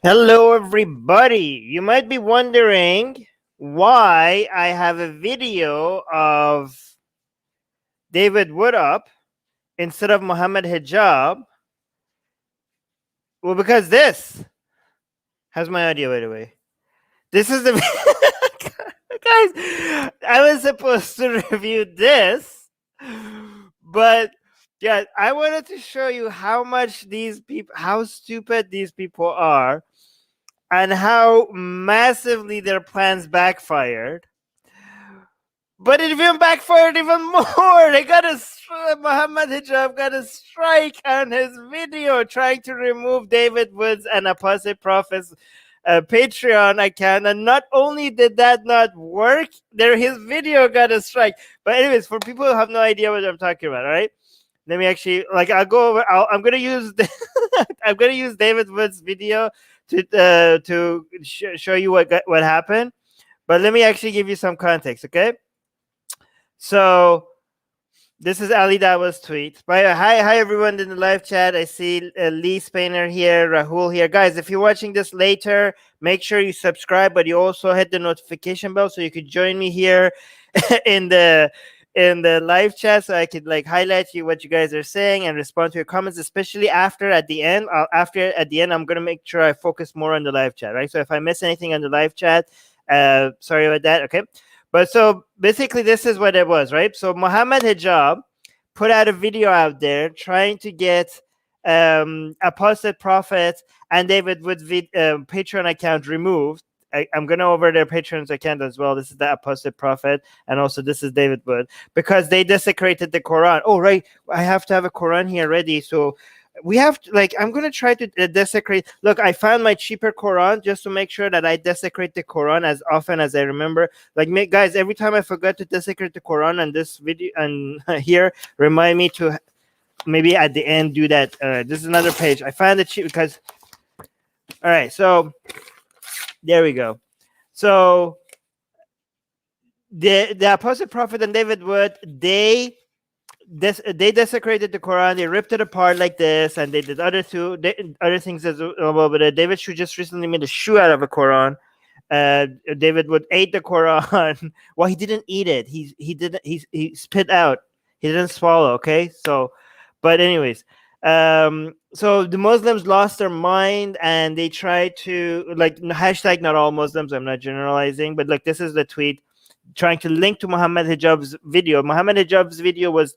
Hello, everybody. You might be wondering why I have a video of David Wood up instead of Mohammed Hijab. Well, because this has my audio, by the way. This is the guys. I was supposed to review this, but yeah, I wanted to show you how much these people, how stupid these people are, and how massively their plans backfired. But it even backfired even more. They got Muhammad Hijab got a strike on his video trying to remove David Woods and Apostle Prophet's Patreon account. And not only did that not work, his video got a strike. But anyways, for people who have no idea what I'm talking about, all right? Let me actually I'll go over. I'm gonna use I'm gonna use David Woods' video to show you what happened. But let me actually give you some context, okay? So this is Ali Dawa's tweet. Hi everyone in the live chat. I see Lee Spainer here, Rahul here. Guys, if you're watching this later, make sure you subscribe, but you also hit the notification bell so you could join me here in the live chat, so I could highlight what you guys are saying and respond to your comments, especially at the end. I'm gonna make sure I focus more on the live chat, right? So if I miss anything on the live chat, sorry about that. Okay. But so basically, this is what it was, right? So Mohammed Hijab put out a video out there trying to get Apostle Prophet and David Wood's Patreon account removed. I'm going to over their Patreon's account as well. This is the Apostle Prophet, and also this is David Wood, because they desecrated the Quran. Oh, right. I have to have a Quran here ready. So we have to, I'm going to try to desecrate. Look, I found my cheaper Quran just to make sure that I desecrate the Quran as often as I remember. Guys, every time I forget to desecrate the Quran on this video and here, remind me to maybe at the end do that. This is another page. I found it cheap because, all right, so there we go. So the Apostle Prophet and David Wood, they desecrated the Quran. They ripped it apart like this, and they did other things as well. But David Shoe just recently made a shoe out of a Quran. David Wood ate the Quran. Well, he didn't eat it. He spit out. He didn't swallow. Okay, so, but anyways, so the Muslims lost their mind, and they tried to hashtag not all Muslims. I'm not generalizing, but this is the tweet trying to link to Muhammad Hijab's video. Muhammad Hijab's video was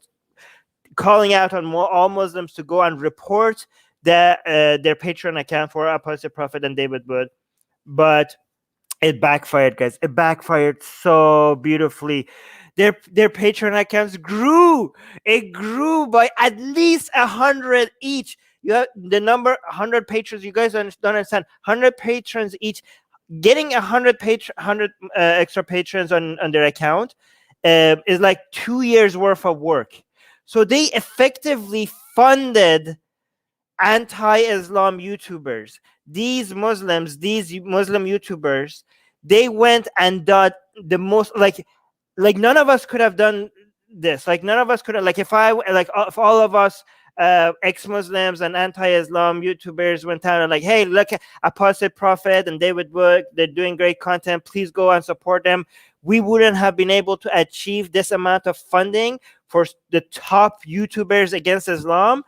calling out on all Muslims to go and report their Patreon account for Apostle Prophet and David Wood. But it backfired, guys. It backfired so beautifully. Their Patreon accounts grew. It grew by at least 100 each. You have the number 100 patrons. You guys don't understand. 100 patrons each. Getting 100 extra patrons on their account is like 2 years worth of work. So they effectively funded anti-Islam YouTubers. These Muslim YouTubers, they went and did the most none of us could have done this. None of us could have, if all of us ex-Muslims and anti-Islam YouTubers went down and hey, look at Apostle Prophet and David Wood, they're doing great content, please go and support them, we wouldn't have been able to achieve this amount of funding for the top YouTubers against Islam.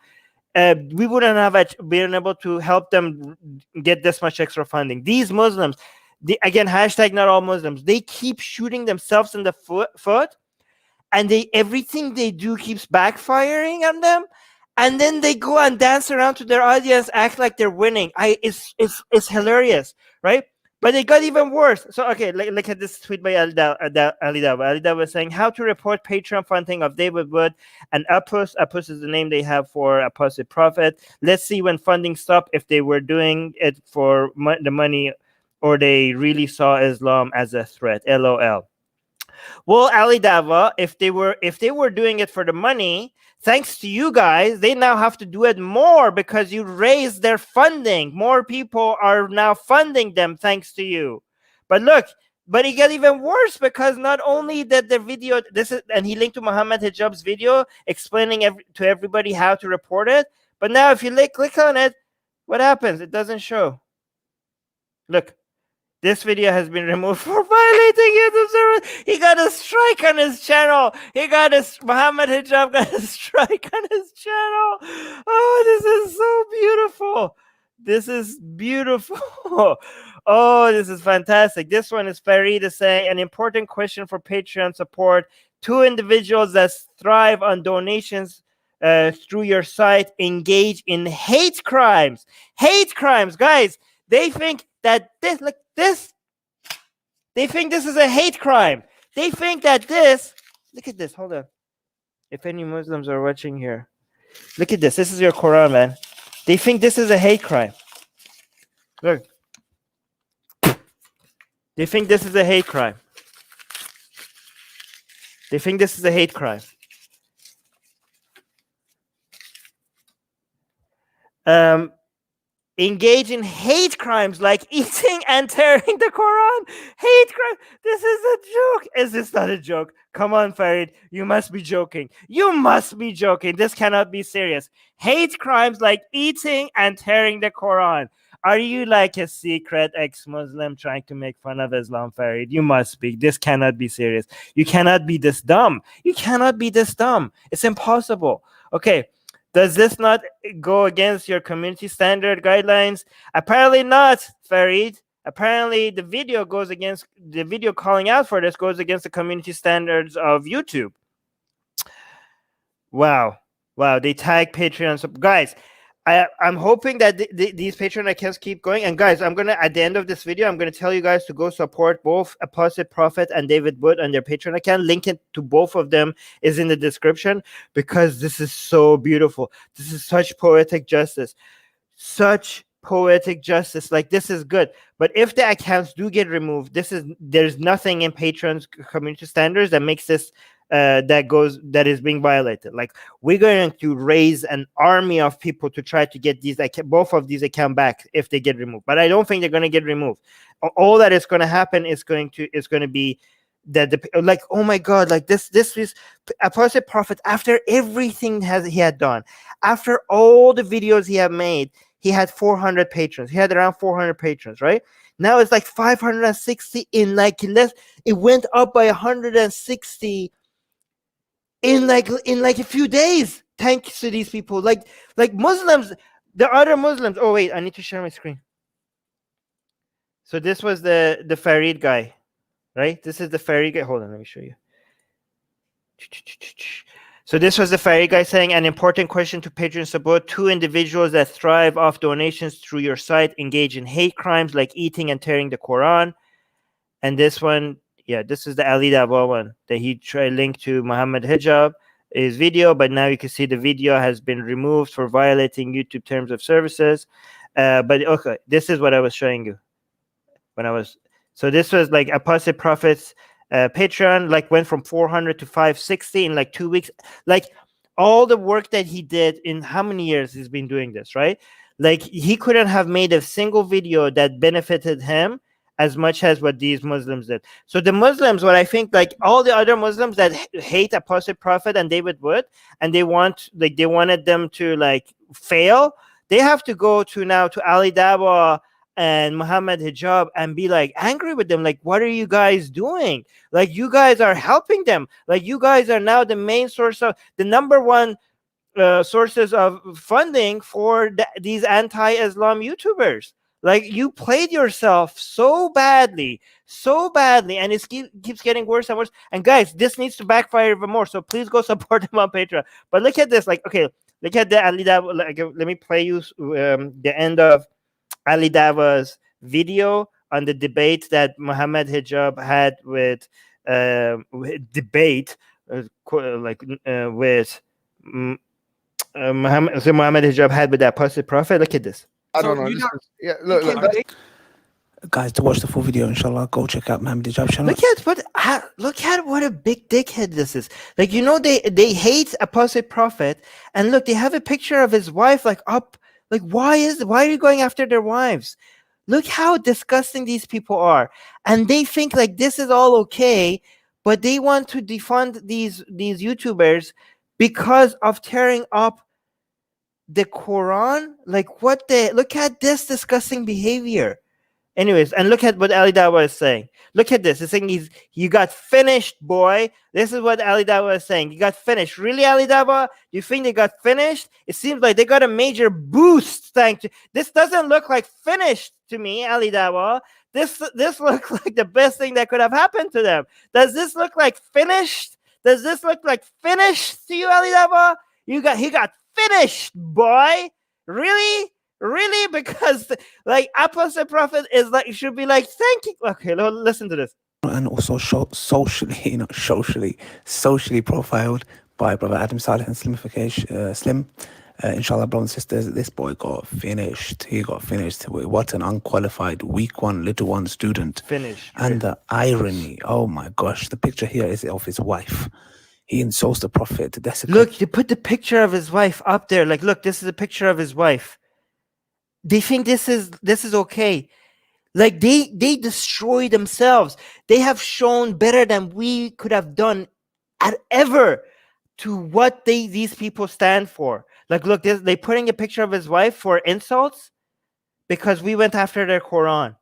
We wouldn't have been able to help them get this much extra funding. These Muslims, again, hashtag not all Muslims, they keep shooting themselves in the foot, and everything they do keeps backfiring on them. And then they go and dance around to their audience, act like they're winning. It's hilarious, right? But it got even worse. So, okay, look at this tweet by Ali Dawa. Ali Dawa was saying, how to report Patreon funding of David Wood and Apus. Apus is the name they have for Apostle Prophet. Let's see when funding stopped, if they were doing it for the money or they really saw Islam as a threat. LOL. Well, Ali Dava, if they were doing it for the money, thanks to you guys, they now have to do it more because you raised their funding. More people are now funding them thanks to you. But look, but it got even worse because not only did the video, and he linked to Muhammad Hijab's video explaining to everybody how to report it. But now if you click on it, what happens? It doesn't show. Look. This video has been removed for violating YouTube service. He got a strike on his channel. Mohammed Hijab got a strike on his channel. Oh, this is so beautiful. This is beautiful. Oh, this is fantastic. This one is Farida saying an important question for Patreon support. 2 individuals that thrive on donations through your site engage in hate crimes. Hate crimes, guys. They think that this, like this, they think this is a hate crime. They think that this, look at this, hold on. If any Muslims are watching here, look at this. This is your Quran, man. They think this is a hate crime. Look. They think this is a hate crime. They think this is a hate crime. Engage in hate crimes like eating and tearing the Quran. Hate crime. This is a joke. Is this not a joke? Come on, Farid. You must be joking. You must be joking. This cannot be serious. Hate crimes like eating and tearing the Quran. Are you like a secret ex-Muslim trying to make fun of Islam, Farid? You must be. This cannot be serious. You cannot be this dumb. You cannot be this dumb. It's impossible. Okay. Does this not go against your community standard guidelines? Apparently not, Farid. Apparently the video calling out for this goes against the community standards of YouTube. Wow. They tag Patreon. So, guys, I'm hoping that these Patreon accounts keep going. And guys, at the end of this video, I'm going to tell you guys to go support both Apostate Prophet and David Wood on their Patreon account. Link it to both of them is in the description because this is so beautiful. This is such poetic justice. Such poetic justice. Like, this is good. But if the accounts do get removed, there's nothing in Patreon's community standards that makes this that is being violated. Like, we're going to raise an army of people to try to get both of these accounts back if they get removed. But I don't think they're going to get removed. All that is going to happen is going to be that like, oh my God, like this is Apostate Prophet. After everything he had done, after all the videos he had made, he had 400 patrons. He had around 400 patrons, right? Now it's like 560 in like less. It went up by 160 in like a few days, thanks to these people. Like Muslims, the other Muslims. Oh wait, I need to share my screen. So this was the Farid guy, right? This is the Farid guy. Hold on, let me show you. So this was the Farid guy saying an important question to Patreon support. 2 individuals that thrive off donations through your site engage in hate crimes like eating and tearing the Quran. And this one, yeah, this is the Ali Dawah one that he linked to Mohammed Hijab, his video, but now you can see the video has been removed for violating YouTube terms of services. But okay, this is what I was showing you so this was like Apostate Prophet's Patreon, like went from 400 to 560 in like 2 weeks. Like, all the work that he did in how many years he's been doing this, right? Like, he couldn't have made a single video that benefited him as much as what these Muslims did. So the Muslims, what I think, like all the other Muslims that hate Apostate Prophet and David Wood, and they wanted them to like fail, they have to go to Ali Dawah and Mohammed Hijab and be like angry with them. Like, what are you guys doing? Like, you guys are helping them. Like, you guys are now the main source of the number one sources of funding for these anti-Islam YouTubers. Like, you played yourself so badly, and it keeps getting worse and worse. And guys, this needs to backfire even more. So please go support him on Patreon. But look at this. Like, okay, look at the Ali Dawah. Like, let me play you the end of Ali Dawah's video on the debate that Mohammed Hijab had with Mohammed Hijab had with the Apostate Prophet. Look at this. I don't know. Look. Guys, to watch the full video, inshallah, go check out Mohammed Hijab channel. Look at what a big dickhead this is. Like, you know, they hate Apostate Prophet, and look, they have a picture of his wife like up. Like, why are you going after their wives? Look how disgusting these people are. And they think like this is all okay, but they want to defund these YouTubers because of tearing up the Quran. Like, look at this disgusting behavior. Anyways, and look at what Ali Dawah is saying. Look at this. It's saying you got finished, boy. This is what Ali Dawah is saying. You got finished. Really, Ali Dawah? You think they got finished? It seems like they got a major boost. Thanks to this. Doesn't look like finished to me, Ali Dawah. This looks like the best thing that could have happened to them. Does this look like finished? Does this look like finished to you, Ali Dawah? He got finished, boy. Really? Really? Because like Apostle Prophet is like, should be like, thank you. Okay, listen to this. And also socially, not socially profiled by Brother Adam Saleh and Slim. Inshallah, brothers and sisters, this boy got finished. He got finished. What an unqualified week one little one student. Finished. And the irony, oh my gosh, the picture here is of his wife. He insults the Prophet. Look, you put the picture of his wife up there. Like, look, this is a picture of his wife. They think this is okay. Like they destroy themselves. They have shown better than we could have done ever to what these people stand for. Like, look, they putting a picture of his wife for insults because we went after their Quran.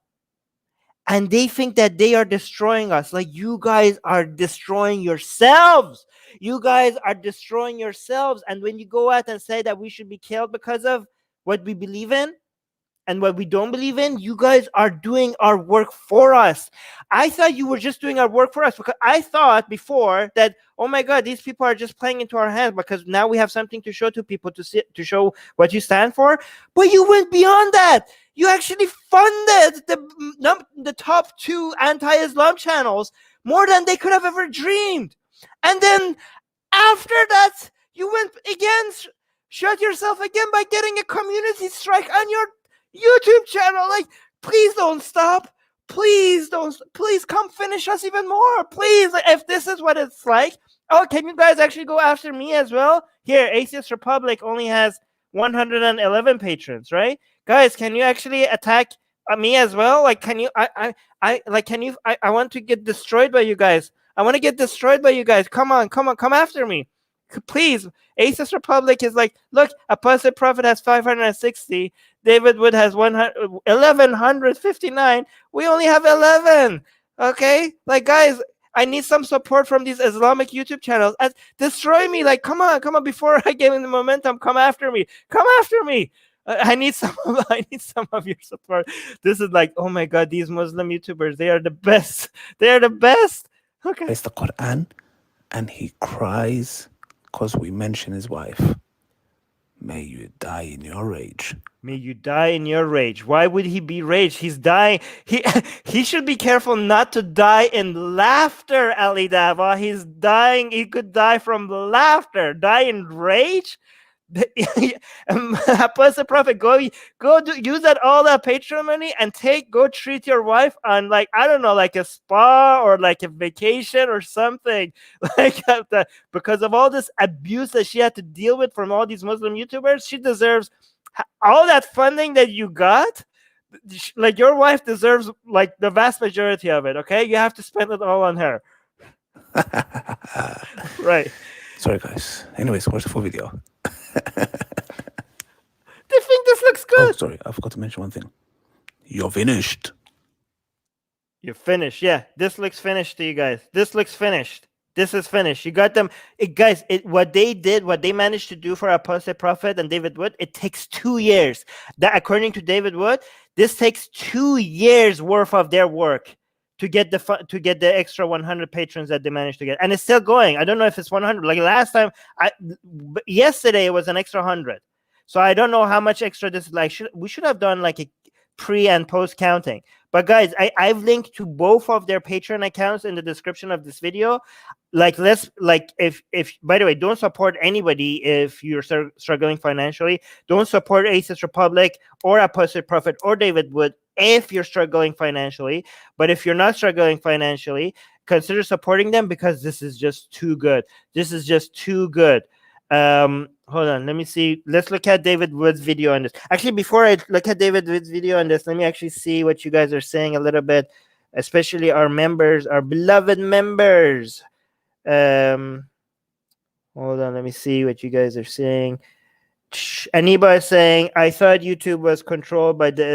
And they think that they are destroying us. Like, you guys are destroying yourselves. You guys are destroying yourselves. And when you go out and say that we should be killed because of what we believe in, and what we don't believe in, you guys are doing our work for us. I thought you were just doing our work for us, because I thought before that, oh my God, these people are just playing into our hands because now we have something to show to people, to show what you stand for. But you went beyond that. You actually funded the top 2 anti-Islam channels more than they could have ever dreamed. And then after that, you went again, shut yourself again by getting a community strike on your YouTube channel. Like, please don't stop. Please come finish us even more. Please, if this is what it's like. Oh, can you guys actually go after me as well? Here, Atheist Republic only has 111 patrons, right? Guys, can you actually attack me as well? Like, can you? I want to get destroyed by you guys. I want to get destroyed by you guys. Come on, come after me. Please. Atheist Republic is like, look, Apostle Prophet has 560. David Wood has 1159. We only have 11. Okay? Like, guys, I need some support from these Islamic YouTube channels. Destroy me. Like, come on. Before I get in the momentum, come after me. Come after me. I need some of your support. This is like, oh my God, these Muslim YouTubers, they are the best. They are the best. Okay. It's the Quran, and he cries because we mention his wife. May you die in your rage. May you die in your rage. Why would he be rage? He's dying. He should be careful not to die in laughter, Ali Dawah. He's dying. He could die from laughter. Die in rage? Apostle Prophet, go use all that Patreon money and go treat your wife on, like, I don't know, like a spa or like a vacation or something, like that, because of all this abuse that she had to deal with from all these Muslim YouTubers. She deserves all that funding that you got. Like, your wife deserves like the vast majority of it. Okay, you have to spend it all on her. Right. Sorry, guys. Anyways, watch the full video. They think this looks good. Oh, sorry, I forgot to mention one thing. You're finished. You're finished. Yeah, this looks finished to you guys. This looks finished. This is finished. You got them. Guys, what they managed to do for Apostle Prophet and David Wood, it takes 2 years. That, according to David Wood, this takes 2 years worth of their work to get the extra 100 patrons that they managed to get, and it's still going. I don't know if it's 100. Like last time, yesterday it was an extra 100. So I don't know how much extra this is. Like, we should have done like a pre and post counting. But guys, I've linked to both of their Patreon accounts in the description of this video. Like, if by the way, don't support anybody if you're struggling financially. Don't support Atheist Republic or Apostle Prophet or David Wood if you're struggling financially. But if you're not struggling financially, consider supporting them, because this is just too good. This is just too good. Hold on, let me see. Let's look at David Wood's video on this. Actually, before I look at David Wood's video on this, let me actually see what you guys are saying a little bit, especially our members, our beloved members. Hold on, let me see what you guys are saying. Aniba is saying, I thought YouTube was controlled by the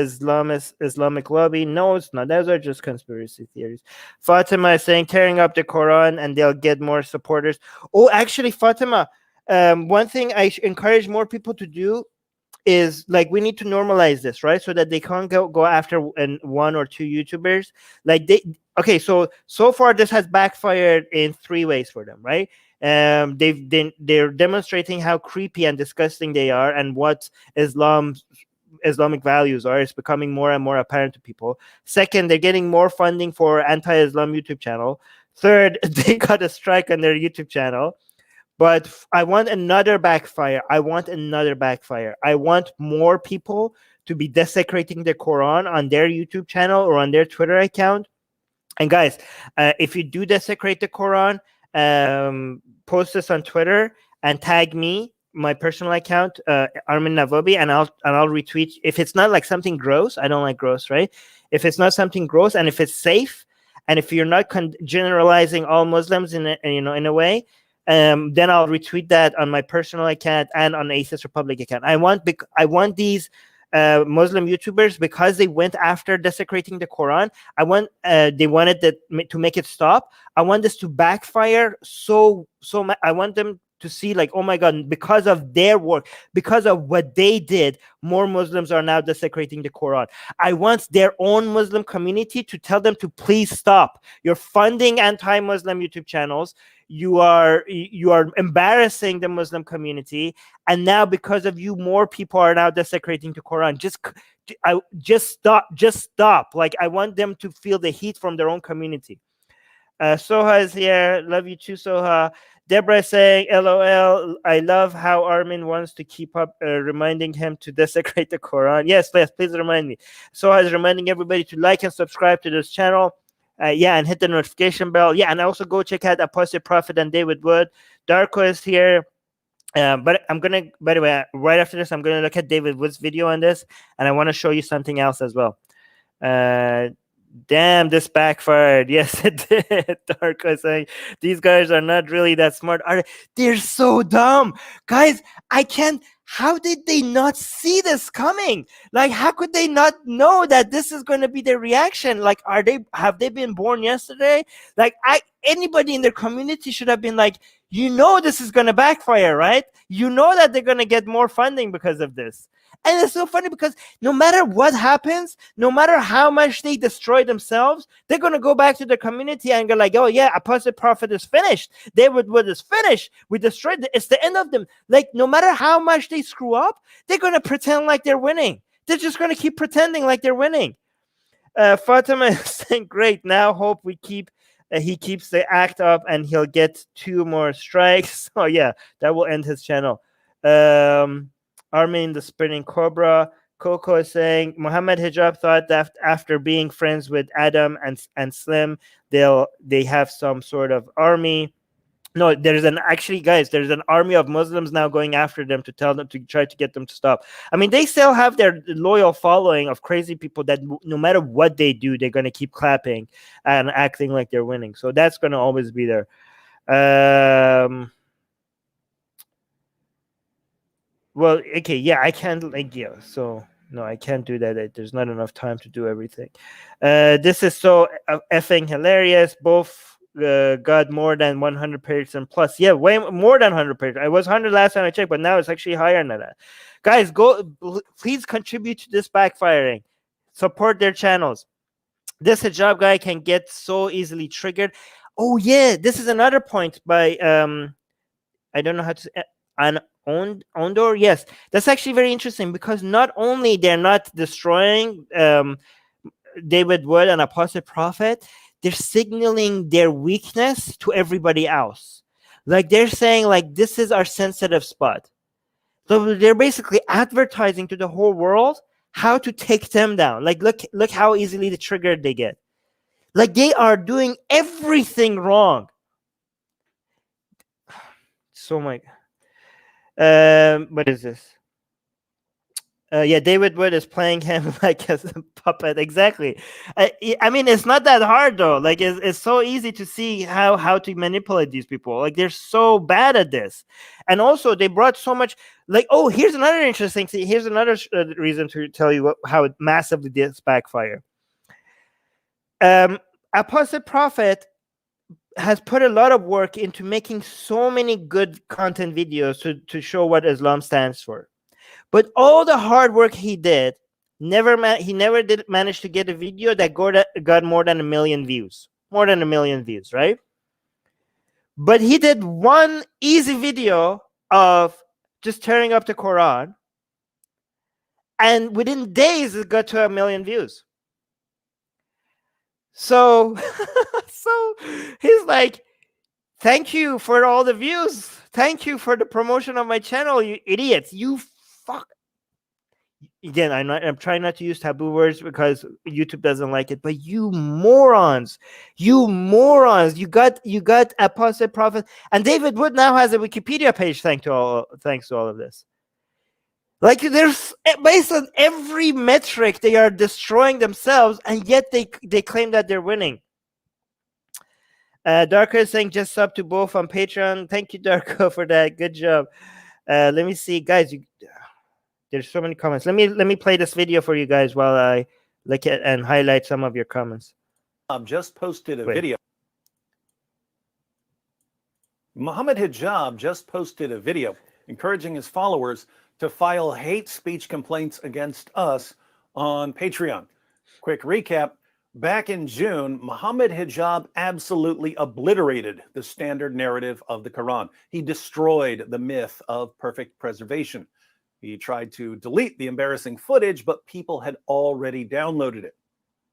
Islamic lobby. No, it's not. Those are just conspiracy theories. Fatima is saying, tearing up the Quran and they'll get more supporters. Oh, actually, Fatima, one thing I encourage more people to do is like we need to normalize this, right? So that they can't go after one or two YouTubers. Like so far this has backfired in 3 ways for them, right? They're demonstrating how creepy and disgusting they are and what Islamic values are. It's becoming more and more apparent to people. Second, they're getting more funding for anti-Islam YouTube channel. Third, they got a strike on their YouTube channel. But I want another backfire. I want more people to be desecrating the Quran on their YouTube channel or on their Twitter account. And guys, if you do desecrate the Quran, post this on Twitter and tag me, my personal account, Armin Navabi, and I'll retweet. If it's not like something gross, I don't like gross, right? If it's not something gross and if it's safe, and if you're not generalizing all Muslims in a way. Then I'll retweet that on my personal account and on Atheist Republic account. I want these Muslim YouTubers, because they went after desecrating the Quran. They wanted to make it stop. I want this to backfire so much. I want them to see like, oh my God, because of their work, because of what they did, more Muslims are now desecrating the Quran. I want their own Muslim community to tell them to please stop. You're funding anti-Muslim YouTube channels. You are embarrassing the Muslim community, and now because of you, more people are now desecrating the Quran. Just stop. Like, I want them to feel the heat from their own community. Soha is here. Love you too, Soha. Deborah saying, LOL, I love how Armin wants to keep up reminding him to desecrate the Quran. Yes, please remind me. Soha is reminding everybody to like and subscribe to this channel. And hit the notification bell. Yeah, and also go check out Apostle Prophet and David Wood. Darko is here. But I'm going to, by the way, right after this, I'm going to look at David Wood's video on this, and I want to show you something else as well. Damn, this backfired. Yes, it did. Darko is saying, these guys are not really that smart. They're so dumb. Guys, how did they not see this coming? Like, how could they not know that this is going to be their reaction? Like, have they been born yesterday? Like, anybody in their community should have been like, this is going to backfire, right? That they're going to get more funding because of this. And it's so funny because no matter what happens, no matter how much they destroy themselves, they're going to go back to the community and go like, oh yeah, Apostle Prophet is finished. David Wood is finished. We destroyed it. It's the end of them. Like, no matter how much they screw up, they're going to pretend like they're winning. They're just going to keep pretending like they're winning. Fatima is saying, great. Now hope he keeps the act up and he'll get 2 more strikes. Oh yeah, that will end his channel. Armin the Spinning Cobra. Coco is saying, Mohammed Hijab thought that after being friends with Adam and Slim, they have some sort of army. No, there's an army of Muslims now going after them to tell them to try to get them to stop. I mean, they still have their loyal following of crazy people that no matter what they do, they're going to keep clapping and acting like they're winning. So that's going to always be there. Well, okay, yeah, I can't so no, I can't do that. There's not enough time to do everything. This is so effing hilarious. Both got more than 100 pages and plus. Yeah, way more than 100 pages. I was 100 last time I checked, but now it's actually higher than that. Guys, please contribute to this backfiring. Support their channels. This Hijab guy can get so easily triggered. Oh yeah, this is another point by I don't know how to say Ondor, yes, that's actually very interesting because not only they're not destroying David Wood and Apostle Prophet, they're signaling their weakness to everybody else. Like, they're saying like, this is our sensitive spot. So they're basically advertising to the whole world how to take them down. Like, look how easily triggered they get. Like, they are doing everything wrong. So my what is this? Yeah, David Wood is playing him like as a puppet. Exactly. I mean, it's not that hard though. Like, it's so easy to see how to manipulate these people. Like, they're so bad at this, and also they brought so much. Like, oh, here's another interesting thing. Here's another reason to tell you how it massively did backfire. Apostate Prophet has put a lot of work into making so many good content videos to show what Islam stands for. But all the hard work he did, he never did manage to get a video that got more than 1 million views. More than 1 million views, right? But he did one easy video of just tearing up the Quran, and within days it got to 1 million views. So, so he's like, thank you for all the views. Thank you for the promotion of my channel, you idiots. You fuck. Again, I'm trying not to use taboo words because YouTube doesn't like it, but you morons. You got Apostate Prophet, and David Wood now has a Wikipedia page thanks to all of this. Like, there's, based on every metric, they are destroying themselves, and yet they claim that they're winning. Darko is saying just sub to both on Patreon. Thank you, Darko, for that. Good job. Let me see, guys. There's so many comments. Let me play this video for you guys while I look at and highlight some of your comments. I've just posted a video. Mohammed Hijab just posted a video encouraging his followers to file hate speech complaints against us on Patreon. Quick recap. Back in June, Mohammed Hijab absolutely obliterated the standard narrative of the Quran. He destroyed the myth of perfect preservation. He tried to delete the embarrassing footage, but people had already downloaded it.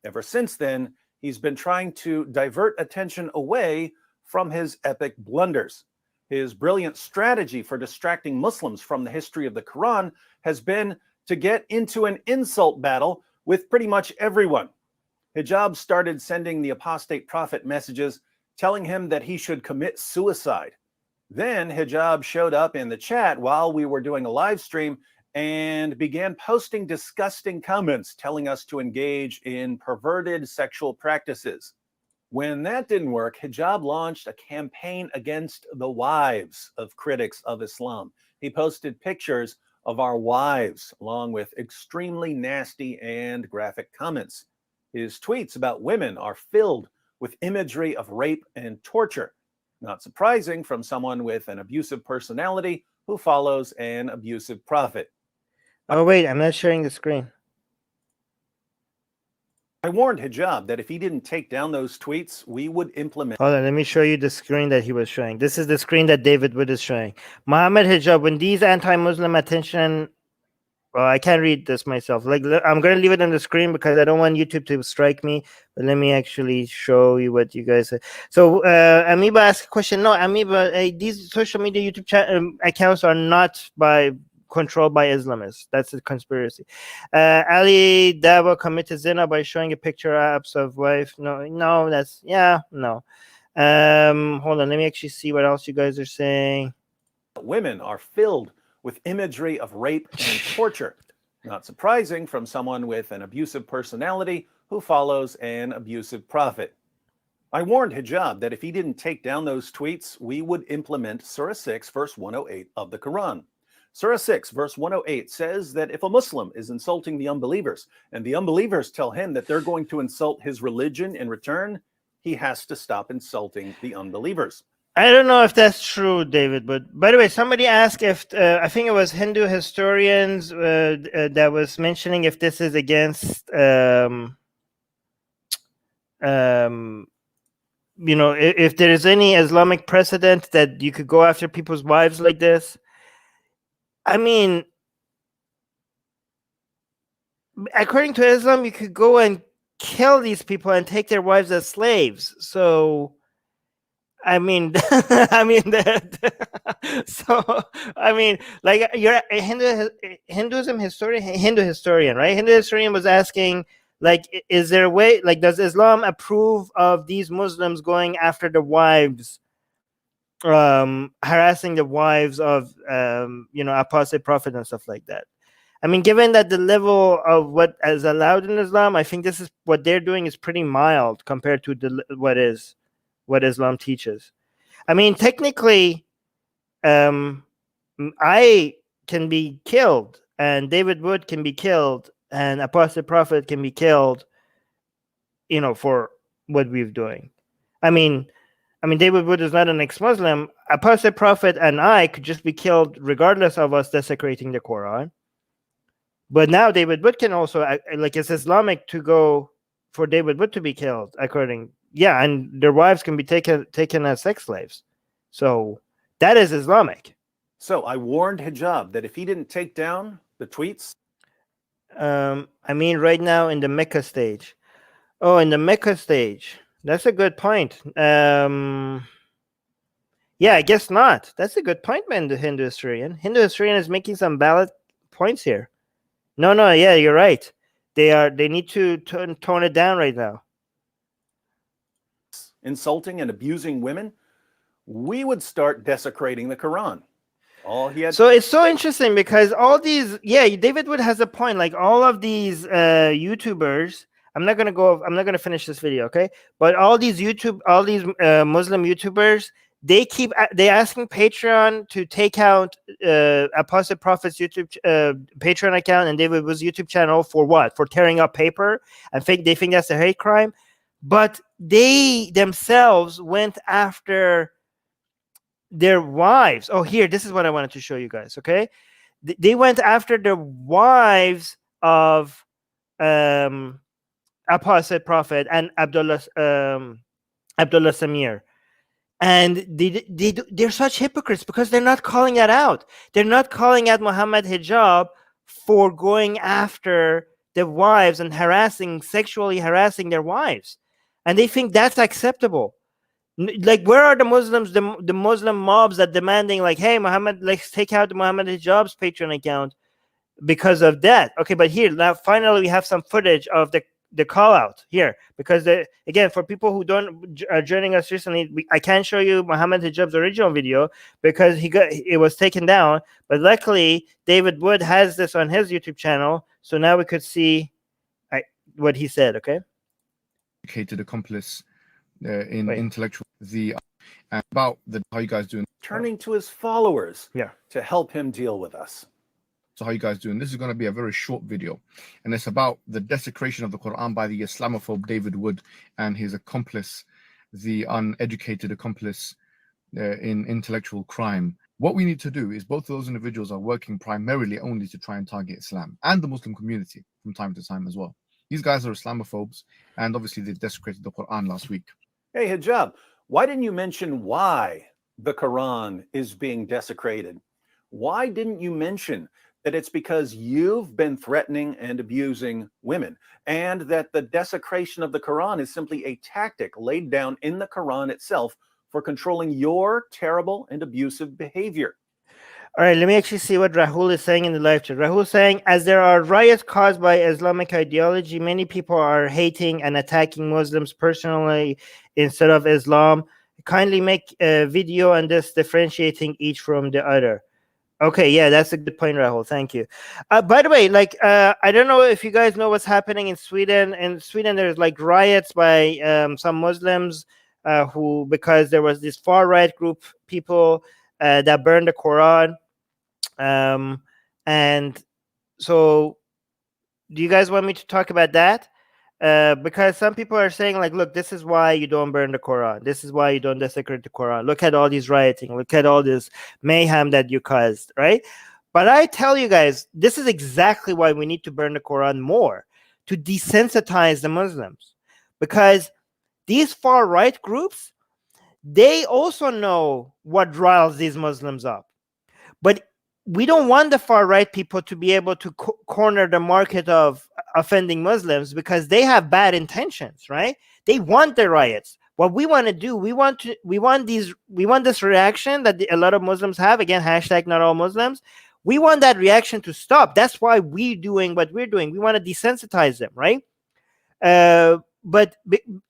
Ever since then, he's been trying to divert attention away from his epic blunders. His brilliant strategy for distracting Muslims from the history of the Quran has been to get into an insult battle with pretty much everyone. Hijab started sending the apostate prophet messages telling him that he should commit suicide. Then Hijab showed up in the chat while we were doing a live stream and began posting disgusting comments telling us to engage in perverted sexual practices. When that didn't work, Hijab launched a campaign against the wives of critics of Islam. He posted pictures of our wives along with extremely nasty and graphic comments. His tweets about women are filled with imagery of rape and torture. Not surprising from someone with an abusive personality who follows an abusive prophet. Oh, wait, I'm not sharing the screen. I warned Hijab that if he didn't take down those tweets, we would implement. Hold on, let me show you the screen that he was showing. This is the screen that David Wood is showing. Mohammed Hijab, when these anti-Muslim attention... Well, I can't read this myself. Like, I'm going to leave it on the screen because I don't want YouTube to strike me. But let me actually show you what you guys say. So, Amoeba asked a question. No, Amoeba, these social media YouTube accounts are not controlled by Islamists. That's a conspiracy. Ali Davo committed zina by showing a picture apps of wife. No, that's, yeah, no. Hold on, let me actually see what else you guys are saying. Women are filled with imagery of rape and torture. Not surprising from someone with an abusive personality who follows an abusive prophet. I warned Hijab that if he didn't take down those tweets, we would implement Surah 6, verse 108 of the Quran. Surah 6, verse 108 says that if a Muslim is insulting the unbelievers, and the unbelievers tell him that they're going to insult his religion in return, he has to stop insulting the unbelievers. I don't know if that's true, David, but by the way, somebody asked if, I think it was Hindu historians that was mentioning if this is against, you know, if there is any Islamic precedent that you could go after people's wives like this. I mean, according to Islam, you could go and kill these people and take their wives as slaves. So... I mean, like, you're a Hindu historian, right? Hindu historian was asking, like, is there a way, like, does Islam approve of these Muslims going after the wives, harassing the wives of, you know, apostate prophet and stuff like that? I mean, given that the level of what is allowed in Islam, I think this is what they're doing is pretty mild compared to what Islam teaches. I mean, technically, I can be killed, and David Wood can be killed, and Apostate Prophet can be killed, for what we're doing. I mean, David Wood is not an ex-Muslim. Apostate Prophet and I could just be killed regardless of us desecrating the Quran. But now David Wood can also, like, it's Islamic to go for David Wood to be killed, and their wives can be taken as sex slaves. So that is Islamic. So I warned Hijab that if he didn't take down the tweets. Right now in the Mecca stage. Oh, in the Mecca stage. That's a good point. Yeah, I guess not. That's a good point, man. The Hindu historian. Hindu historian is making some valid points here. No, yeah, you're right. They need to tone it down right now. Insulting and abusing women, we would start desecrating the Quran. So it's so interesting because all these, David Wood has a point. Like all of these YouTubers, I'm not gonna finish this video, okay? But all these Muslim YouTubers, they asking Patreon to take out Apostate Prophet's YouTube Patreon account and David Wood's YouTube channel for what? For tearing up paper, and they think that's a hate crime. But they themselves went after their wives. Oh, here, this is what I wanted to show you guys, okay? They went after the wives of Apostate Prophet and Abdullah Samir. And they're such hypocrites because they're not calling that out. They're not calling out Mohammed Hijab for going after the wives and sexually harassing their wives. And they think that's acceptable. Like, where are the Muslims, the Muslim mobs that demanding, like, hey, Muhammad, let's take out the Mohammed Hijab's Patreon account because of that. Okay, but here, now finally we have some footage of the call out here, because again, for people who are joining us recently, I can't show you Mohammed Hijab's original video because it was taken down. But luckily, David Wood has this on his YouTube channel, so now we could see what he said. Okay. Educated accomplice in intellectual about how you guys doing. Turning to his followers, yeah, to help him deal with us. So how you guys doing? This is going to be a very short video, and it's about the desecration of the Quran by the Islamophobe David Wood and his accomplice, the uneducated accomplice in intellectual crime. What we need to do is both of those individuals are working primarily only to try and target Islam and the Muslim community from time to time as well. These guys are Islamophobes, and obviously they desecrated the Quran last week. Hey, Hijab, why didn't you mention why the Quran is being desecrated? Why didn't you mention that it's because you've been threatening and abusing women, and that the desecration of the Quran is simply a tactic laid down in the Quran itself for controlling your terrible and abusive behavior? All right, let me actually see what Rahul is saying in the live chat. Rahul is saying, as there are riots caused by Islamic ideology, many people are hating and attacking Muslims personally instead of Islam. Kindly make a video on this, differentiating each from the other. Okay, yeah, that's a good point, Rahul. Thank you. By the way, I don't know if you guys know what's happening in Sweden. In Sweden, there's riots by some Muslims because there was this far-right group people that burned the Quran. And so do you guys want me to talk about that? Because some people are saying, look, this is why you don't burn the Quran. This is why you don't desecrate the Quran. Look at all these rioting. Look at all this mayhem that you caused, right? But I tell you guys, this is exactly why we need to burn the Quran more, to desensitize the Muslims. Because these far-right groups, they also know what riles these Muslims up. But we don't want the far-right people to be able to corner the market of offending Muslims because they have bad intentions, right? They want the riots. What we want to do, we want this reaction that a lot of Muslims have. Again, hashtag not all Muslims. We want that reaction to stop. That's why we're doing what we're doing. We want to desensitize them, right? But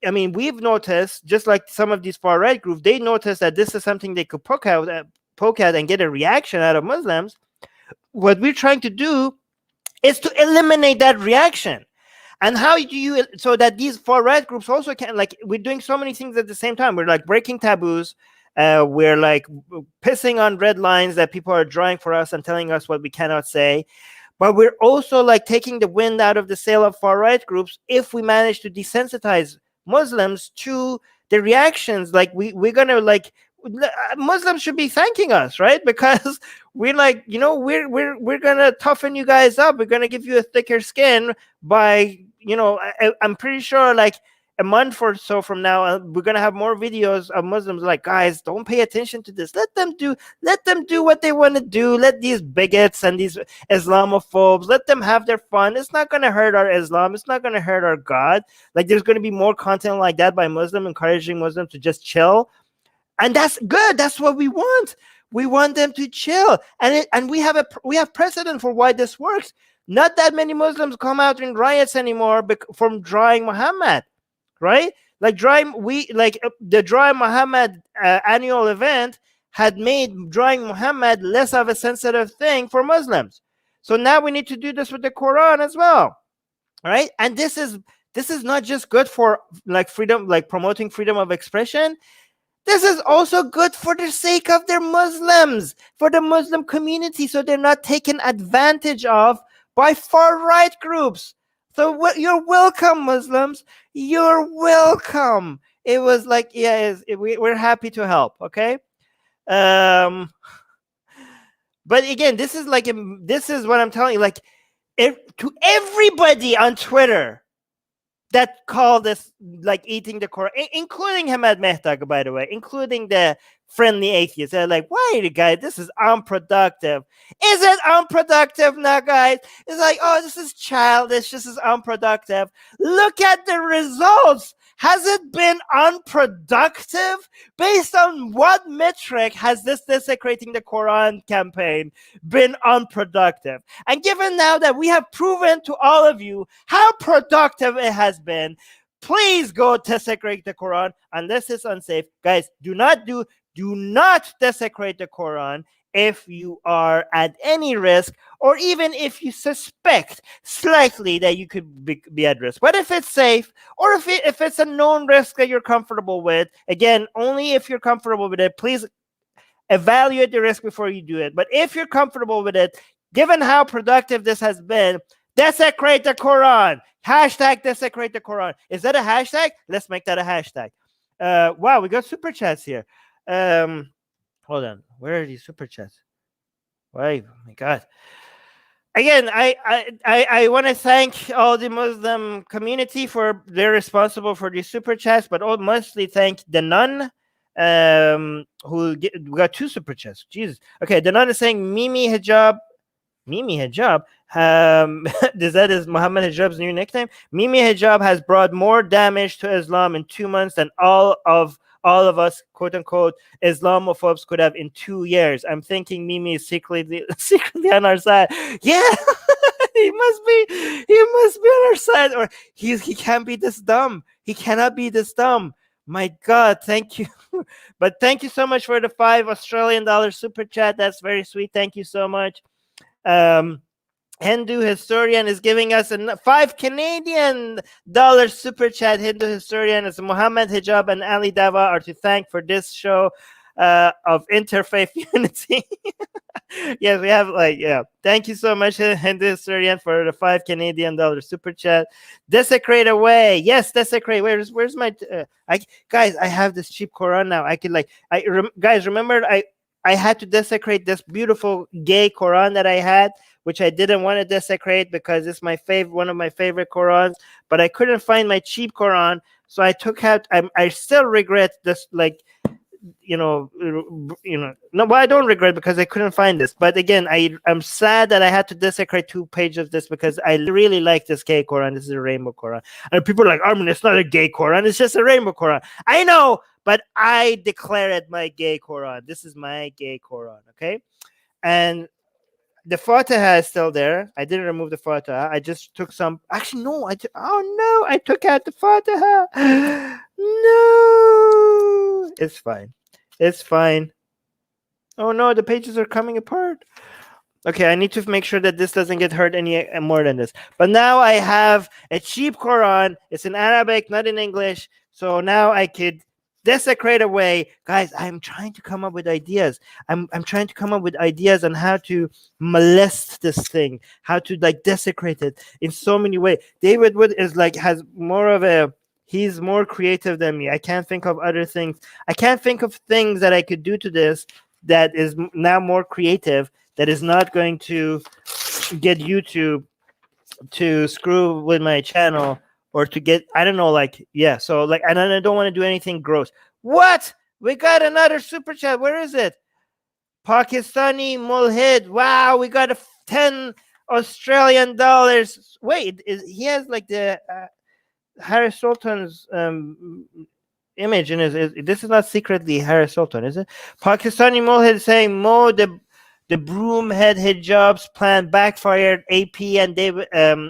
I mean, we've noticed, just like some of these far-right groups, they noticed that this is something they could poke at and get a reaction out of Muslims. What we're trying to do is to eliminate that reaction. And how do you, so that these far right groups also can, like, we're doing so many things at the same time. We're like breaking taboos. We're like pissing on red lines that people are drawing for us and telling us what we cannot say. But we're also like taking the wind out of the sail of far right groups if we manage to desensitize Muslims to the reactions. Like we're gonna like, Muslims should be thanking us, right? Because we're like, you know, we're gonna toughen you guys up. We're gonna give you a thicker skin by, you know, I'm pretty sure like a month or so from now, we're gonna have more videos of Muslims like, guys, don't pay attention to this. Let them do what they want to do. Let these bigots and these Islamophobes, let them have their fun. It's not gonna hurt our Islam. It's not gonna hurt our God. Like, there's gonna be more content like that by Muslim, encouraging Muslims to just chill. And that's good. That's what we want. We want them to chill. And we have precedent for why this works. Not that many Muslims come out in riots anymore from drawing Muhammad, right? Like the drawing Muhammad annual event had made drawing Muhammad less of a sensitive thing for Muslims. So now we need to do this with the Quran as well, right? And this is not just good for like freedom, like promoting freedom of expression. This is also good for the sake of their Muslims, for the Muslim community, so they're not taken advantage of by far-right groups. So you're welcome, Muslims. You're welcome. It was like, yeah, we're happy to help, okay? But again, this is what I'm telling you. Like, to everybody on Twitter that call this like eating the Quran, including Hamad Mehtag, by the way, including the friendly atheists. They're like, wait, guys, this is unproductive. Is it unproductive now, guys? It's like, oh, this is childish. This is unproductive. Look at the results. Has it been unproductive? Based on what metric has this Desecrating the Quran campaign been unproductive? And given now that we have proven to all of you how productive it has been, please go desecrate the Quran unless it's unsafe. Guys, do not desecrate the Quran if you are at any risk, or even if you suspect slightly that you could be at risk. But if it's safe, or if it's a known risk that you're comfortable with, again, only if you're comfortable with it, please evaluate the risk before you do it. But if you're comfortable with it, given how productive this has been, desecrate the Quran. Hashtag desecrate the Quran. Is that a hashtag? Let's make that a hashtag. Wow, we got super chats here. Hold on, where are these super chats? Why, oh my God! Again, I want to thank all the Muslim community for they're responsible for these super chats, but mostly thank the nun who got 2 super chats. Jesus. Okay, the nun is saying Mimi Hijab. That is Muhammad Hijab's new nickname. Mimi Hijab has brought more damage to Islam in 2 months than all of us, quote unquote, Islamophobes could have in 2 years. I'm thinking Mimi is secretly on our side. Yeah, he must be on our side, or he can't be this dumb. He cannot be this dumb. My God, thank you. But thank you so much for the $5 Australian super chat. That's very sweet. Thank you so much. Hindu Historian is giving us a $5 Canadian super chat. Hindu Historian is Mohammed Hijab and Ali Dava are to thank for this show of interfaith unity. Yes, we have thank you so much, Hindu Historian, for the $5 Canadian super chat. Desecrate away. Yes, desecrate. Where's my guys? I have this cheap Quran now. I could guys, remember I had to desecrate this beautiful gay Quran that I had, which I didn't want to desecrate because it's one of my favorite Qurans, but I couldn't find my cheap Quran, so I took out. I still regret this, no, I don't regret because I couldn't find this. But again, I'm sad that I had to desecrate 2 pages of this because I really like this gay Quran. This is a rainbow Quran, and people are like, Armin, it's not a gay Quran, it's just a rainbow Quran. I know, but I declare it my gay Quran. This is my gay Quran, okay? And the Fatiha is still there. I didn't remove the Fatiha. I just took some. Actually, no. I took out the Fatiha. No, it's fine. It's fine. Oh no, the pages are coming apart. Okay, I need to make sure that this doesn't get hurt any more than this. But now I have a cheap Quran. It's in Arabic, not in English. So now I could desecrate away. Guys, I'm trying to come up with ideas. I'm trying to come up with ideas on how to molest this thing, how to like desecrate it in so many ways. David Wood is like has more of a he's more creative than me. I can't think of other things. I can't think of things that I could do to this that is now more creative, that is not going to get YouTube to screw with my channel or to get, I don't know, like, yeah. So like, and I don't want to do anything gross. What? We got another super chat. Where is it? Pakistani Mulhid. Wow, we got 10 Australian dollars. Wait, he has like the Harris Sultan's image in his. This is not secretly Harris Sultan, is it? Pakistani Mulhid saying Mo the broomhead hijabs plan backfired. AP and David,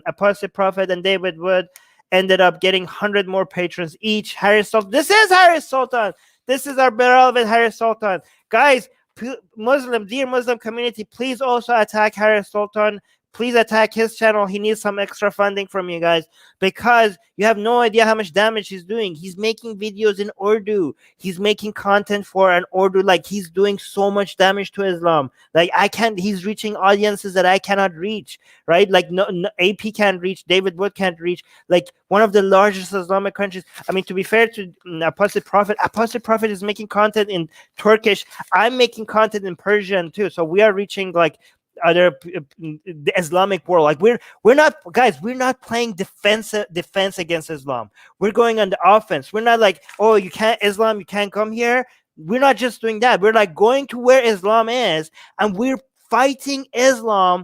Apostle Prophet and David Wood ended up getting 100 more patrons each. Harris Sultan. This is Harris Sultan. This is our beloved Harris Sultan. Guys, dear Muslim community, please also attack Harris Sultan. Please attack his channel. He needs some extra funding from you guys because you have no idea how much damage he's doing. He's making videos in Urdu. He's making content for an Urdu. Like, he's doing so much damage to Islam. Like, he's reaching audiences that I cannot reach, right? Like, no, AP can't reach. David Wood can't reach. Like, one of the largest Islamic countries. I mean, to be fair to Apostle Prophet is making content in Turkish. I'm making content in Persian too. So we are reaching like other the Islamic world. Like we're not, guys, we're not playing defense against Islam. We're going on the offense. We're not like, oh, you can't Islam, you can't come here. We're not just doing that. We're like going to where Islam is and we're fighting Islam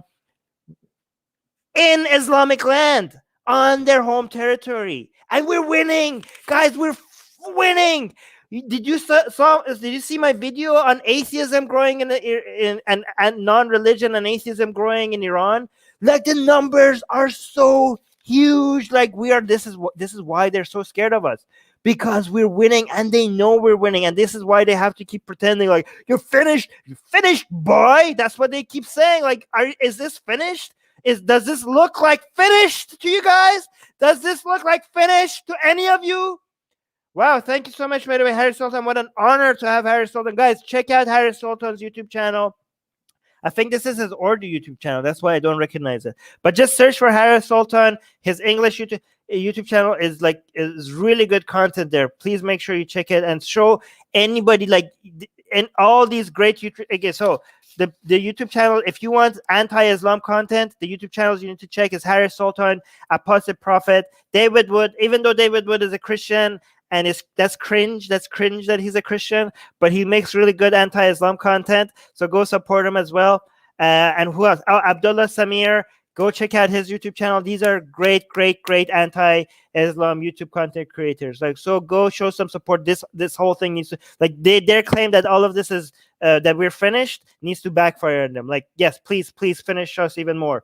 in Islamic land on their home territory, and we're winning, guys. We're winning. Did you see my video on atheism growing and non-religion and atheism growing in Iran? Like, the numbers are so huge. Like, this is why they're so scared of us, because we're winning and they know we're winning, and this is why they have to keep pretending like you're finished, boy. That's what they keep saying. Like, is this finished? Does this look like finished to you guys? Does this look like finished to any of you? Wow, thank you so much, by the way, Harris Sultan. What an honor to have Harris Sultan. Guys, check out Harris Sultan's YouTube channel. I think this is his Urdu YouTube channel. That's why I don't recognize it. But just search for Harris Sultan. His English YouTube channel is really good content there. Please make sure you check it and show anybody, like, and all these great YouTube. Okay, so the YouTube channel, if you want anti-Islam content, the YouTube channels you need to check is Harris Sultan, Apostle Prophet, David Wood. Even though David Wood is a Christian, and that's cringe that he's a Christian, but he makes really good anti-Islam content. So go support him as well. And who else? Oh, Abdullah Samir. Go check out his YouTube channel. These are great anti-Islam YouTube content creators. Like, so go show some support. This whole thing needs to, like, their claim that all of this is that we're finished needs to backfire on them. Like, yes, please finish us even more.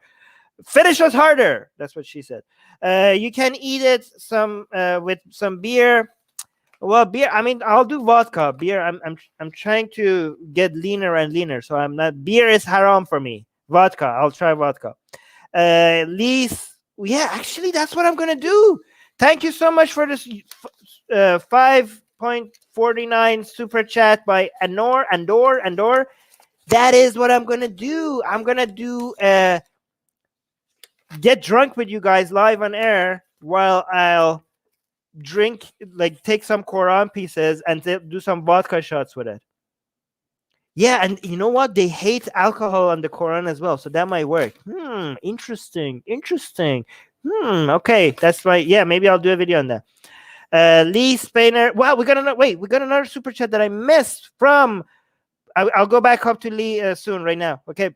Finish us harder. That's what she said. You can eat it with some beer. Well, beer, I mean, I'll do vodka. Beer, I'm trying to get leaner and leaner, so I'm not. Beer is haram for me. Vodka, I'll try vodka. Least, yeah, actually, that's what I'm gonna do. Thank you so much for this 5.49 super chat by Andor. That is what I'm gonna do. I'm gonna do get drunk with you guys live on air while I'll drink, like, take some Quran pieces and do some vodka shots with it. Yeah, and you know what? They hate alcohol on the Quran as well, so that might work. Interesting. Okay, that's right. Yeah, maybe I'll do a video on that. Lee Spainer. Wow, we got another super chat that I missed from. I'll go back up to Lee soon, right now. Okay.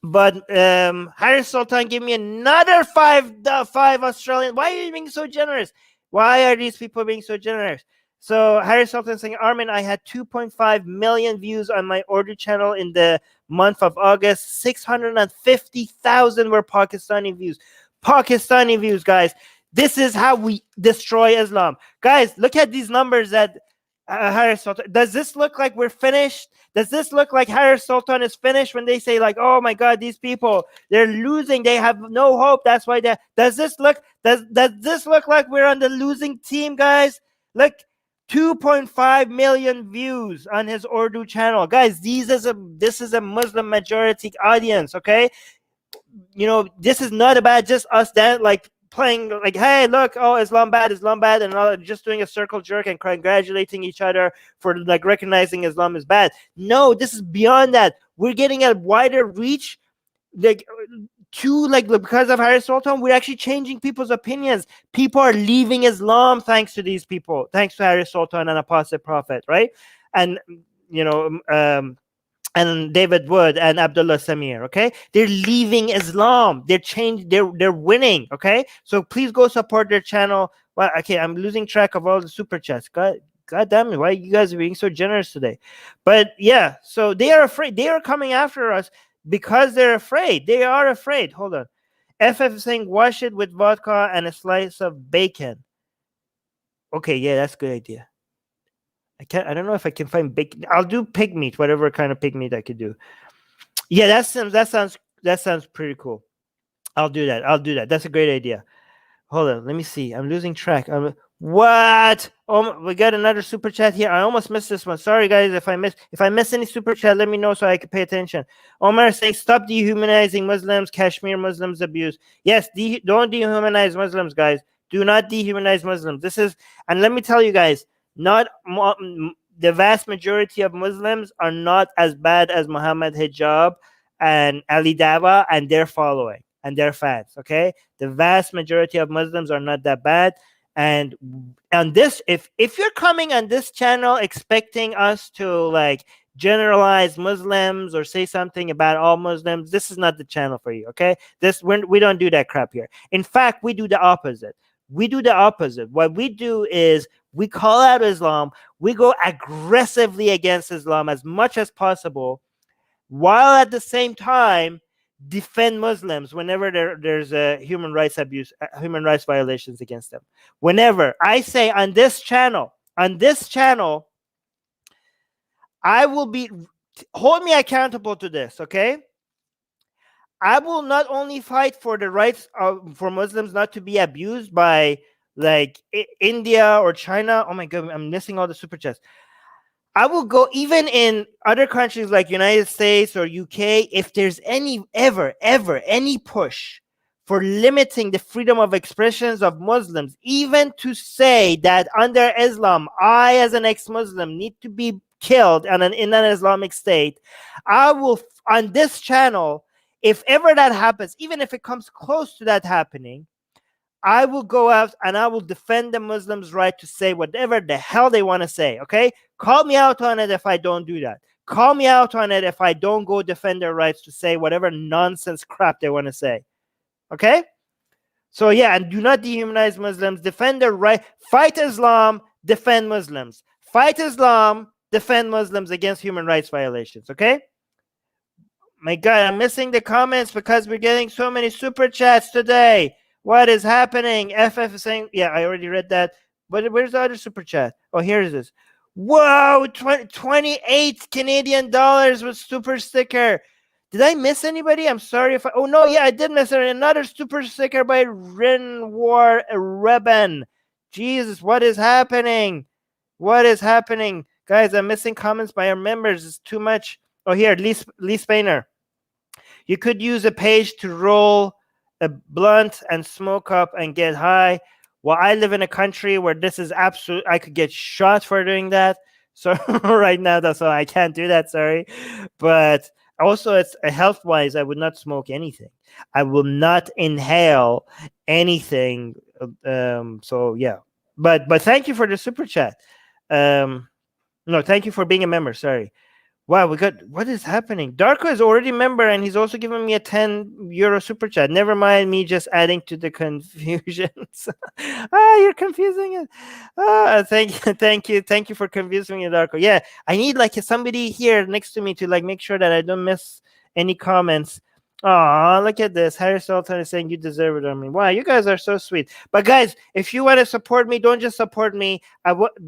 But Harris Sultan, give me another five Australian. Why are you being so generous? Why are these people being so generous? So Harris Sultan saying, Armin, I had 2.5 million views on my Urdu channel in the month of August. 650,000 were Pakistani views. Pakistani views, guys. This is how we destroy Islam. Guys, look at these numbers that Harris Sultan. Does this look like we're finished? Does this look like Harris Sultan is finished when they say like, oh my God, these people, they're losing, they have no hope. That's why they does this look like we're on the losing team, guys? Look, 2.5 million views on his Urdu channel. Guys, this is a Muslim majority audience, okay? You know, this is not about just us that like playing like, hey, look, oh, Islam bad, and all, just doing a circle jerk and congratulating each other for like recognizing Islam is bad. No, this is beyond that. We're getting a wider reach, like because of Harris Sultan, we're actually changing people's opinions. People are leaving Islam thanks to these people, thanks to Harris Sultan and Apostle Prophet, right? And you know, and David Wood and Abdullah Samir, okay? They're leaving Islam. They're winning, okay? So please go support their channel. Well, okay, I'm losing track of all the super chats. God damn it, why are you guys being so generous today? But yeah, so they are afraid. They are coming after us because they're afraid. They are afraid. Hold on. FF is saying, wash it with vodka and a slice of bacon. Okay, yeah, that's a good idea. I don't know if I can find bacon. I'll do pig meat, whatever kind of pig meat I could do. Yeah, that sounds pretty cool. I'll do that. That's a great idea. Hold on, let me see. I'm losing track. What? Oh, we got another super chat here. I almost missed this one. Sorry, guys. If I miss any super chat, let me know so I can pay attention. Omar saying, stop dehumanizing Muslims. Kashmir Muslims abuse. Yes, don't dehumanize Muslims, guys. Do not dehumanize Muslims. And let me tell you guys, the vast majority of Muslims are not as bad as Mohammed Hijab and Ali Dawah and their following and their fans. Okay, the vast majority of Muslims are not that bad. And on this, if you're coming on this channel expecting us to like generalize Muslims or say something about all Muslims, this is not the channel for you. Okay, we don't do that crap here. In fact, we do the opposite. What we do is we call out Islam. We go aggressively against Islam as much as possible, while at the same time defend Muslims whenever there's a human rights violations against them. Whenever I say on this channel, I will hold me accountable to this, okay? I will not only fight for the rights for Muslims not to be abused by like India or China. Oh my God, I'm missing all the super chats. I will go even in other countries like United States or UK if there's ever any push for limiting the freedom of expressions of Muslims, even to say that under Islam, I as an ex-Muslim need to be killed in an Islamic state. I will on this channel. If ever that happens, even if it comes close to that happening, I will go out and I will defend the Muslims' right to say whatever the hell they want to say, okay? Call me out on it if I don't do that. Call me out on it if I don't go defend their rights to say whatever nonsense crap they want to say, okay? So yeah, and do not dehumanize Muslims. Defend their right. Fight Islam, defend Muslims. Fight Islam, defend Muslims against human rights violations, okay? My God, I'm missing the comments because we're getting so many super chats today. What is happening? FF is saying, yeah, I already read that. But where's the other super chat? Oh, here it is. Whoa, 28 Canadian dollars with super sticker. Did I miss anybody? I'm sorry if oh no, yeah, I did miss it. Another super sticker by Rin War Reben. Jesus, what is happening? What is happening? Guys, I'm missing comments by our members. It's too much. Oh, here, Lee Spainer. You could use a page to roll a blunt and smoke up and get high. Well, I live in a country where this is absolute. I could get shot for doing that. So right now, that's why I can't do that. Sorry. But also, it's health-wise, I would not smoke anything. I will not inhale anything. So yeah. But thank you for the super chat. No, thank you for being a member. Sorry. Wow, what is happening? Darko is already a member and he's also giving me a 10 euro super chat. Never mind me just adding to the confusions. You're confusing it. Thank you for confusing me, Darko. Yeah, I need like somebody here next to me to like make sure that I don't miss any comments. Oh, look at this. Harry Sultan is saying you deserve it, Armin. Wow, you guys are so sweet. But guys, if you want to support me, don't just support me.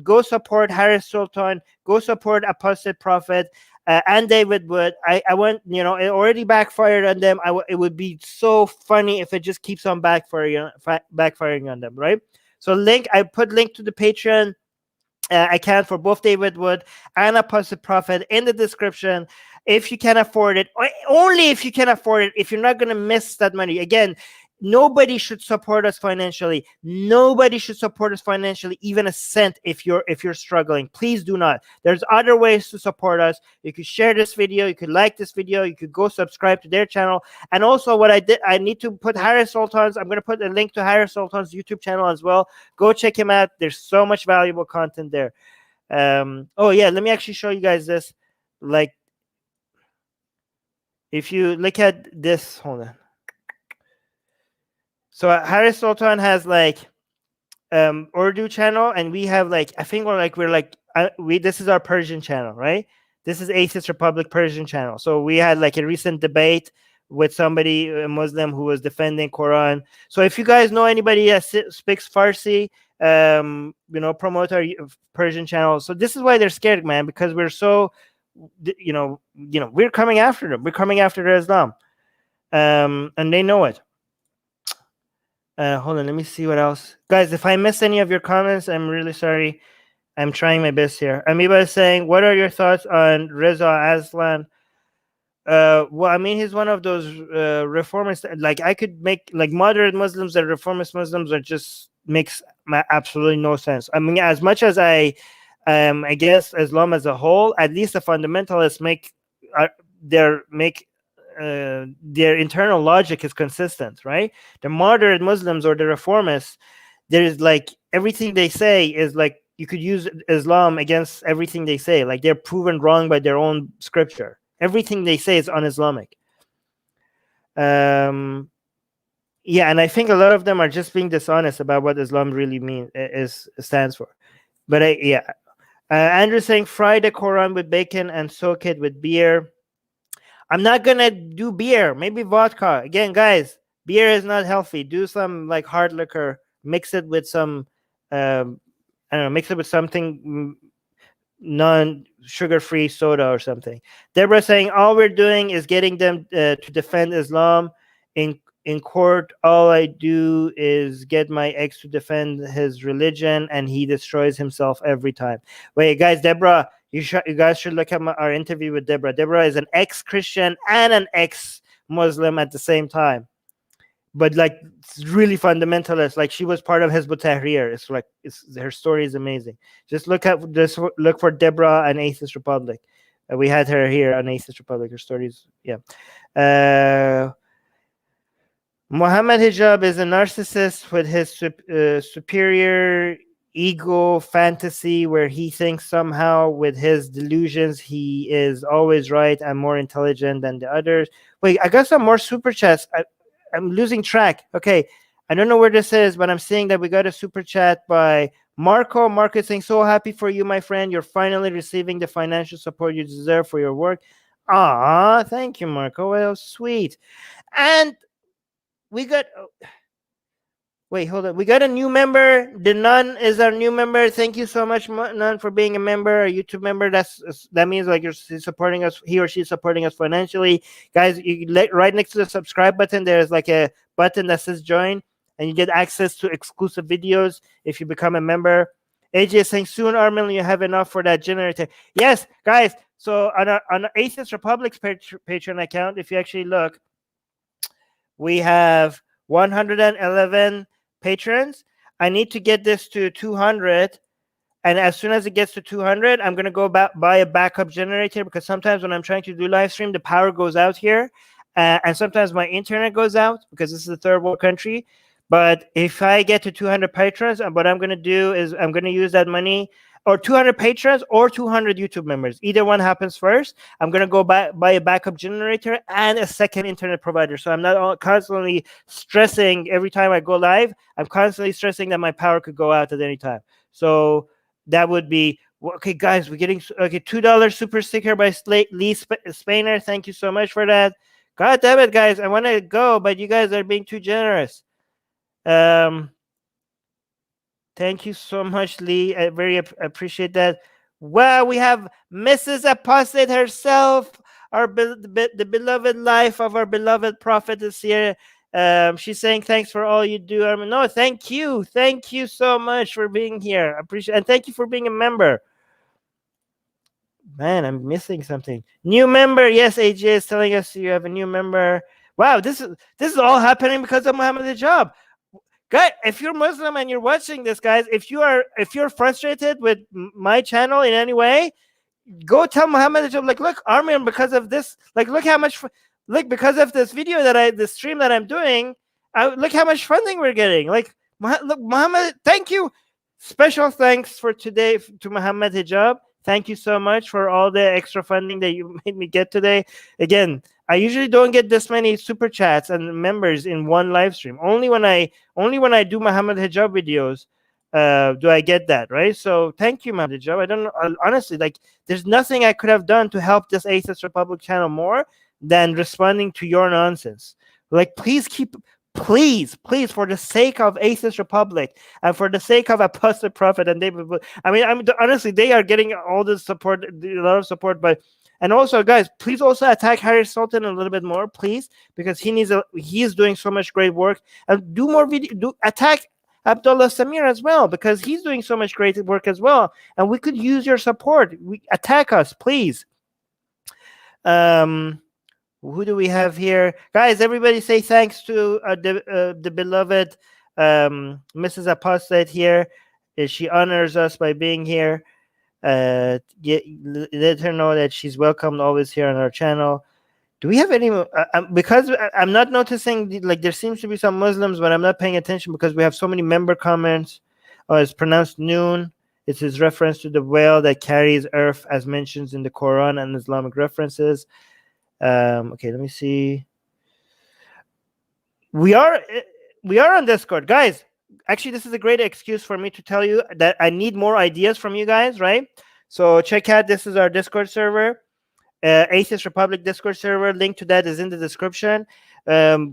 Go support Harry Sultan. Go support Apostate Prophet and David Wood. I want, it already backfired on them. It would be so funny if it just keeps on backfiring on them, right? So I put link to the Patreon account for both David Wood and Apostate Prophet in the description. If you can afford it, only if you can afford it, if you're not going to miss that money. Again, nobody should support us financially. Nobody should support us financially, even a cent if you're struggling. Please do not. There's other ways to support us. You could share this video, you could like this video, you could go subscribe to their channel. And also what I need to put Harry Sultan's, I'm going to put a link to Harry Sultan's YouTube channel as well. Go check him out. There's so much valuable content there. Oh yeah, let me actually show you guys this. Like, if you look at this, hold on. So Harry Sultan has like Urdu channel, and we have like, I think this is our Persian channel, right? This is Atheist Republic Persian channel. So we had like a recent debate with somebody, a Muslim, who was defending Quran. So if you guys know anybody that speaks Farsi, promote our Persian channel. So this is why they're scared, man, because we're so, we're coming after them. We're coming after their Islam, and they know it. Hold on, let me see what else, guys. If I missed any of your comments, I'm really sorry. I'm trying my best here. Amoeba is saying, "What are your thoughts on Reza Aslan?" Well, I mean, he's one of those reformists. Like, I could make like moderate Muslims and reformist Muslims are just makes absolutely no sense. I mean, as much as I guess Islam as a whole, at least the fundamentalists make their internal logic is consistent, right? The moderate Muslims or the reformists, there's like everything they say is like you could use Islam against everything they say. Like, they're proven wrong by their own scripture. Everything they say is un-Islamic. Yeah, and I think a lot of them are just being dishonest about what Islam really stands for. But Andrew saying fry the Quran with bacon and soak it with beer. I'm not gonna do beer. Maybe vodka. Again, guys, beer is not healthy. Do some like hard liquor. Mix it with some, I don't know. Mix it with something non-sugar-free soda or something. Deborah saying all we're doing is getting them to defend Islam in court. All I do is get my ex to defend his religion, and he destroys himself every time. Wait, guys, Deborah, you guys should look at our interview with Deborah. Deborah is an ex-Christian and an ex-Muslim at the same time, but like really fundamentalist. Like, she was part of Hizb ut-Tahrir. It's like her story is amazing. Just look for Deborah and Atheist Republic. We had her here on Atheist Republic. Her stories, yeah. Mohammed Hijab is a narcissist with his superior ego fantasy, where he thinks somehow with his delusions he is always right and more intelligent than the others. Wait, I got some more super chats. I'm losing track. Okay, I don't know where this is, but I'm seeing that we got a super chat by Marco. Marco is saying, so happy for you, my friend. You're finally receiving the financial support you deserve for your work. Ah, thank you, Marco. Well, sweet. And we got, wait, hold on. We got a new member. The Nun is our new member. Thank you so much, Nun, for being a member, a YouTube member. That means like you're supporting us. He or she's supporting us financially. Guys, right next to the subscribe button, there's like a button that says join, and you get access to exclusive videos if you become a member. AJ is saying, soon, Armin, you have enough for that generator. Yes, guys. So on Atheist Republic's Patreon account, if you actually look, we have 111 patrons. I need to get this to 200, and as soon as it gets to 200, I'm gonna go buy a backup generator, because sometimes when I'm trying to do live stream, the power goes out here, and sometimes my internet goes out, because this is a third world country. But if I get to 200 patrons, what I'm gonna do is I'm gonna use that money, or 200 patrons or 200 YouTube members. Either one happens first. I'm going to go buy a backup generator and a second internet provider. So I'm not constantly stressing every time I go live. I'm constantly stressing that my power could go out at any time. So that would be, okay, guys, we're getting, okay, $2 super sticker by Lee Spainer. Thank you so much for that. God damn it, guys! I want to go, but you guys are being too generous. Thank you so much, Lee. I very appreciate that. Wow, we have Mrs. Apostate herself. The beloved life of our beloved prophet is here. She's saying thanks for all you do. I mean, no, thank you so much for being here. I appreciate, and thank you for being a member. Man, I'm missing something. New member, yes. AJ is telling us you have a new member. Wow, this is all happening because of Mohammed Hijab. Guys, if you're Muslim and you're watching this, guys, if you're frustrated with my channel in any way, go tell Mohammed Hijab, like, look, Armin, because of this, like, look how much, look, because of this video the stream that I'm doing, look how much funding we're getting. Like, look, Mohammed, thank you. Special thanks for today to Mohammed Hijab. Thank you so much for all the extra funding that you made me get today. Again, I usually don't get this many super chats and members in one live stream. Only when I do Mohammed Hijab videos do I get that, right? So thank you, Mohammed Hijab. I don't know, honestly, like, there's nothing I could have done to help this Atheist Republic channel more than responding to your nonsense. Like, please, for the sake of Atheist Republic and for the sake of Apostate Prophet and David, I mean, honestly, they are getting all this support, a lot of support, but. And also, guys, please also attack Harry Sultan a little bit more, please, because he's doing so much great work. And do more attack Abdullah Samir as well, because he's doing so much great work as well. And we could use your support. Attack us, please. Who do we have here? Guys, everybody say thanks to the beloved Mrs. Apostate here. She honors us by being here. Let her know that she's welcomed always here on our channel. Do we have any because I'm not noticing, like, there seems to be some Muslims, but I'm not paying attention because we have so many member comments. Oh, it's pronounced noon. It's his reference to the whale that carries earth as mentioned in the Quran and Islamic references. Okay, let me see. We are on Discord, guys. Actually, this is a great excuse for me to tell you that I need more ideas from you guys, right? So check out, this is our Discord server, Atheist Republic Discord server. Link to that is in the description.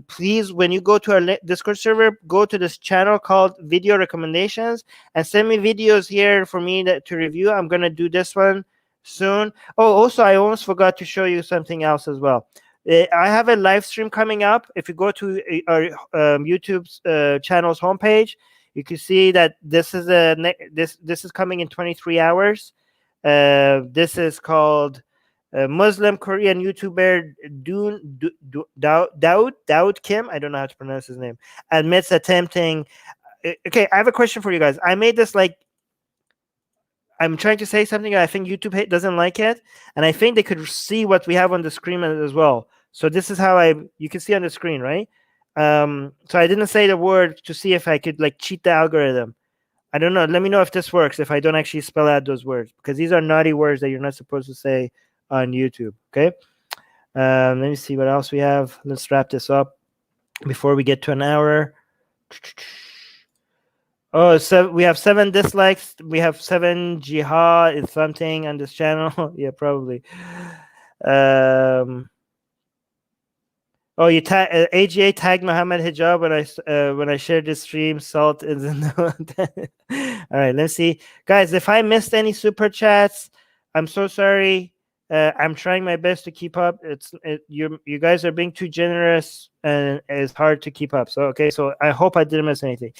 Please, when you go to our Discord server, go to this channel called Video Recommendations and send me videos here for me to review. I'm going to do this one soon. Oh, also, I almost forgot to show you something else as well. I have a live stream coming up. If you go to our YouTube's channel's homepage, you can see that this is this is coming in 23 hours. This is called Muslim Korean YouTuber Daud Kim. I don't know how to pronounce his name. Admits attempting. Okay, I have a question for you guys. I made this, like, I'm trying to say something. I think YouTube doesn't like it, and I think they could see what we have on the screen as well. So this is how you can see on the screen, right? So I didn't say the word to see if I could, like, cheat the algorithm. I don't know. Let me know if this works, if I don't actually spell out those words, because these are naughty words that you're not supposed to say on YouTube. Okay. Let me see what else we have. Let's wrap this up before we get to an hour. Oh, so we have 7 dislikes. We have 7 jihad is something on this channel. Yeah, probably. Oh, you AGA tagged Mohammed Hijab when I shared this stream. Salt is in the all right, let's see, guys. If I missed any super chats, I'm so sorry. I'm trying my best to keep up. You guys are being too generous, and it's hard to keep up. So okay, so I hope I didn't miss anything.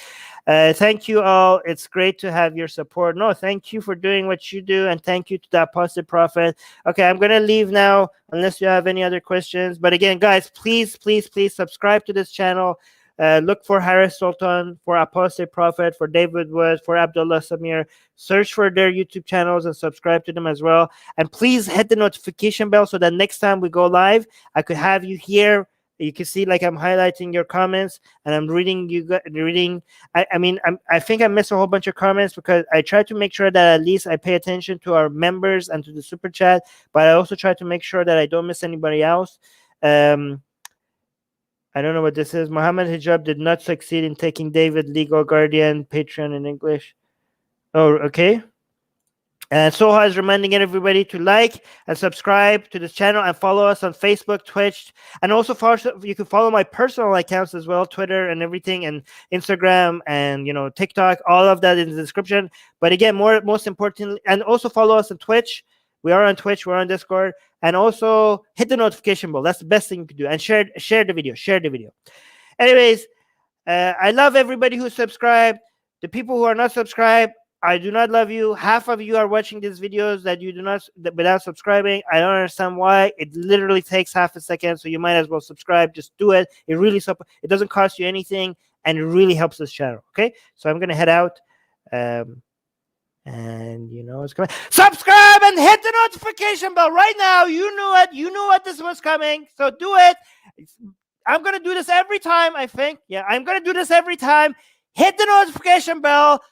Thank you all. It's great to have your support. No, thank you for doing what you do, and thank you to the Apostate Prophet. Okay, I'm gonna leave now unless you have any other questions. But again, guys, please subscribe to this channel. Look for Harris Sultan, for Apostate Prophet, for David Wood, for Abdullah Samir. Search for their YouTube channels and subscribe to them as well. And please hit the notification bell so that next time we go live, I could have you here. You can see, like, I'm highlighting your comments and I'm reading I think I missed a whole bunch of comments because I try to make sure that at least I pay attention to our members and to the super chat, but I also try to make sure that I don't miss anybody else. I don't know what this is. Mohammed Hijab did not succeed in taking David legal guardian Patreon in English. Oh, okay. And Soha is reminding everybody to like and subscribe to this channel and follow us on Facebook, Twitch, and also you can follow my personal accounts as well, Twitter and everything, and Instagram and TikTok. All of that in the description. But again, most importantly, and also follow us on Twitch. We are on Twitch. We're on Discord, and also hit the notification bell. That's the best thing you can do. And share the video. Share the video. Anyways, I love everybody who's subscribed. The people who are not subscribed, I do not love you. Half of you are watching these videos that you do not without subscribing. I don't understand why. It literally takes half a second, so you might as well subscribe. Just do it. It doesn't cost you anything, and it really helps this channel. Okay, so I'm gonna head out, and it's coming. Subscribe and hit the notification bell right now. You knew it. You knew what this was coming, so do it. I'm gonna do this every time. I think. Yeah, I'm gonna do this every time. Hit the notification bell.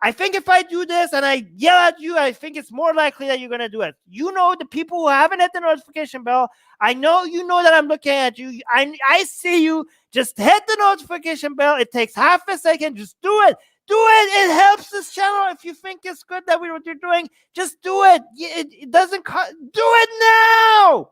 I think if I do this and I yell at you, I think it's more likely that you're going to do it. The people who haven't hit the notification bell, I know you know that I'm looking at you. I see you. Just hit the notification bell. It takes half a second. Just do it. Do it. It helps this channel. If you think it's good that what you're doing, just do it. It doesn't cost. Do it now.